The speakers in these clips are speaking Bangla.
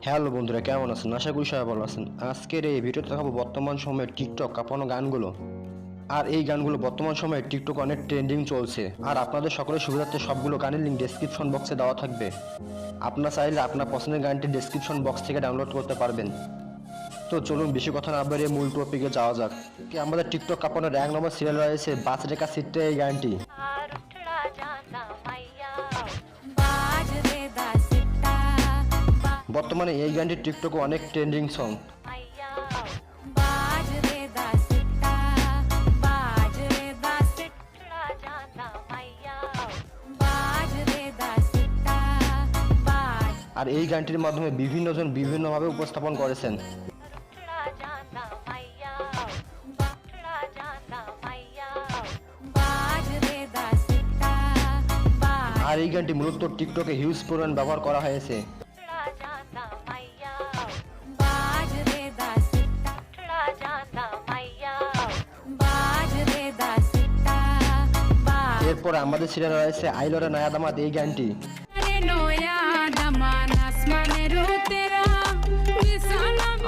হ্যালো বন্ধুরা, কেমন আছেন? আশা করি সবাই ভালো আছেন। আজকের এই ভিডিওতে দেখাবো বর্তমান সময়ের টিকটক কাঁপানো গানগুলো। আর এই গানগুলো বর্তমান সময়ে টিকটক অনেক ট্রেন্ডিং চলছে। আর আপনাদের সকলের সুবিধার্থে সবগুলো গানের লিঙ্ক ডেসক্রিপশন বক্সে দেওয়া থাকবে। আপনারা চাইলে আপনার পছন্দের গানটি ডেসক্রিপশন বক্স থেকে ডাউনলোড করতে পারবেন। তো চলুন বেশি কথা না বাড়িয়ে মূল টপিকে যাওয়া যাক। আমাদের টিকটক কাঁপানোর 1 নম্বর সিরিয়াল রয়েছে বাস রেখা সিটে এই গানটি। বর্তমানে এই গানটি টিকটকে অনেক ট্রেন্ডিং সং। আর এই গানটির মাধ্যমে বিভিন্ন জন বিভিন্নভাবে উপস্থাপন করেছেন। আর এই গানটি মূলত টিকটকে হিউজ পরিমাণ ব্যবহার করা হয়েছে। এরপর আমাদের সিরিয়াল রয়েছে আইলরে নয়া দামাত এই গানটি।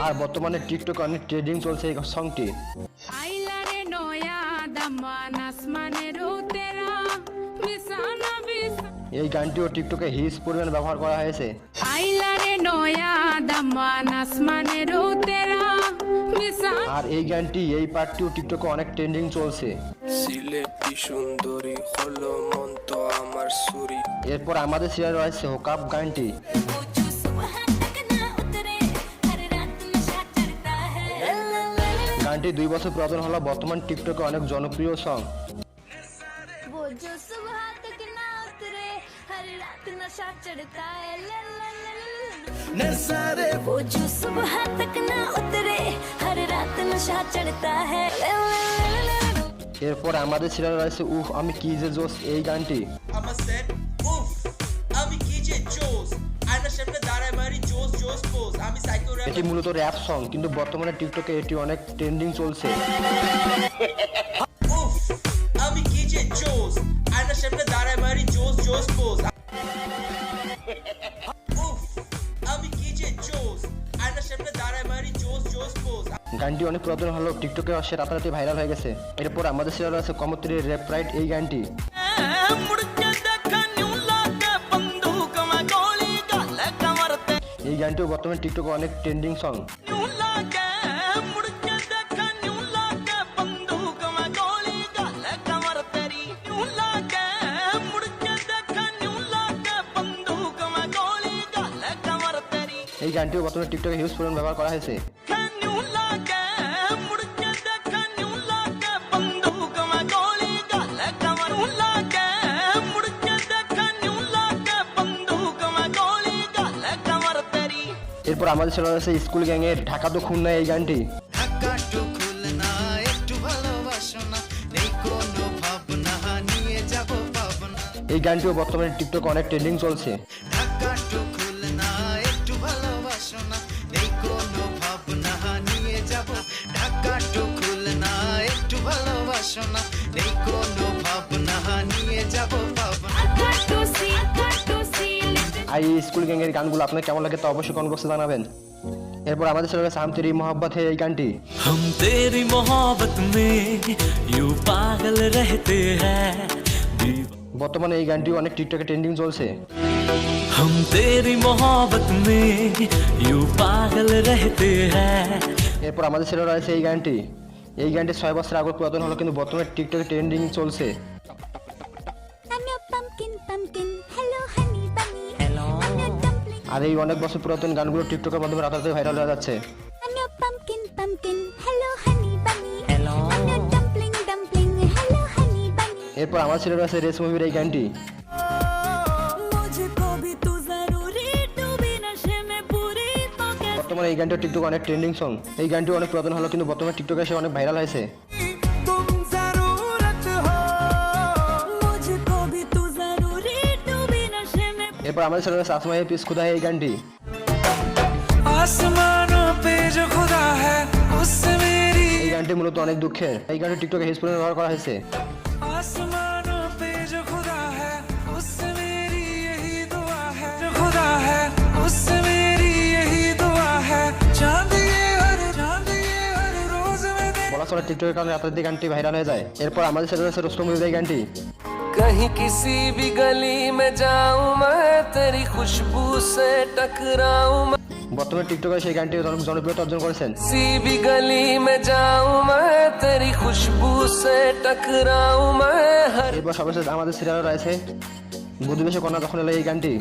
আর বর্তমানে টিকটকে অনেক ট্রেন্ডিং চলছে এই সংটি। এই গানটিও টিকটকে হিউজ পরিমাণ ব্যবহার করা হয়েছে। আর এই গানটি এই পার্টটিও টিকটকে অনেক ট্রেন্ডিং চলছে। এরপর আমাদের সিরিয়াল রয়েছে হোকাপ গানটি। গানটি 2 বছর পুরাতন হলো বর্তমান টিকটকে অনেক জনপ্রিয় সং। এরপর আমাদের সিরিয়াল রয়েছে উফ আমি কি যে জোস এই গানটি। এটি মূলত র‍্যাপ সং, কিন্তু বর্তমানে টিকটকে এটি অনেক ট্রেন্ডিং চলছে। গানটি অনেক পুরাতন হলো টিকটকে সে রাতারাতি ভাইরাল হয়ে গেছে। এরপর আমাদের সিরিয়াল আছে কমত্রীর র্যাপ রাইট এই গানটি। এই গানটিও বর্তমানে টিকটকে অনেক ট্রেন্ডিং সং। এই গানটিও বর্তমানে টিকটকে হিউজ পরিমাণ ব্যবহার করা হয়েছে। এরপর আমাদের ছিল রয়েছে স্কুল গ্যাং এর ঢাকা তো খুলনা এই গানটি। এই গানটিও বর্তমানে টিকটকে অনেক ট্রেন্ডিং চলছে। আর এই স্কুল গ্যাং এর গানগুলো আপনার কেমন লাগে তা অবশ্যই কমেন্ট বক্সে জানাবেন। এরপর আমাদের ছিল হাম তেরি মোহব্বত হে এই গানটি। हम तेरी मोहब्बत में यूं पागल रहते हैं। বর্তমানে এই গানটি অনেক টিকটকে ট্রেন্ডিং চলছে। हम तेरी मोहब्बत में यूं पागल रहते हैं। এরপর আমাদের ছিল রয়েছে এই গানটি। এই গানটি 6 বছর আগে পুরাতন হলো, কিন্তু বর্তমানে টিকটকে ট্রেন্ডিং চলছে। আর এই অনেক বছর পুরাতন গানগুলো টিকটকের মাধ্যমে রাতারাতি ভাইরাল হয়ে যাচ্ছে। এরপর আমার ছিল রয়েছে রেস মুভির এই গানটি। বর্তমানে এই গানটি টিকটকে অনেক ট্রেন্ডিং সং। এই গানটি অনেক পুরাতন হলো, কিন্তু বর্তমানে টিকটকে এসে অনেক ভাইরাল হয়েছে। এরপর আমাদের চ্যানেলে আছে আসমানে পিস খুদা হ্যায় এই গানটি। आसमानों पे जो खुदा है उससे मेरी এই গানটি মূলত অনেক দুঃখের। এই গানটি টিকটকে হিট পরিমাণে ব্যবহার করা হয়েছে। आसमानों पे जो खुदा है उससे मेरी यही दुआ है, जो खुदा है उससे मेरी यही दुआ है, चांद ये हर रोज में दे। বলা চলে টিকটকের কারণে রাতারাতি গানটি ভাইরাল হয়ে যায়। এরপর আমাদের চ্যানেলে আছে রুস্তম মির্জা এই গানটি। कहीं किसी भी गली में जाऊं मैं तेरी खुशबू से टकराऊं मैं, বর্তমানে টিকটকে সেই গানটি অনেক জনপ্রিয়তা অর্জন করেছেন। किसी भी गली में जाऊं मैं तेरी खुशबू से टकराऊं मैं हर। এরপর সর্বশেষ আমাদের সিরিয়ালে রয়েছে বুধবেশে কন্যা যখন এলো এই গানটি।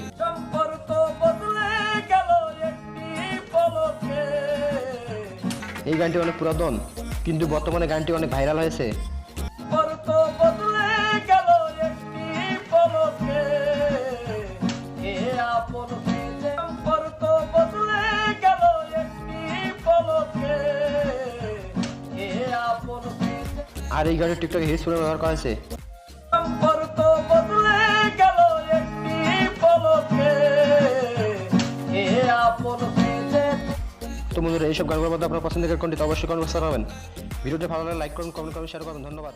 এই গানটি অনেক পুরাতন কিন্তু বর্তমানে গানটি অনেক ভাইরাল হয়েছে। আর এই গানটি টিকটকে হিট পরিমাণে ব্যবহার করা হয়েছে। তো বন্ধুরা এইসব গানগুলোর মধ্যে আপনার পছন্দের কোনটি অবশ্যই কমেন্ট বক্সে জানাবেন। ভিডিওটি ভালো লাগলে লাইক করুন, কমেন্ট করুন, শেয়ার করুন। ধন্যবাদ।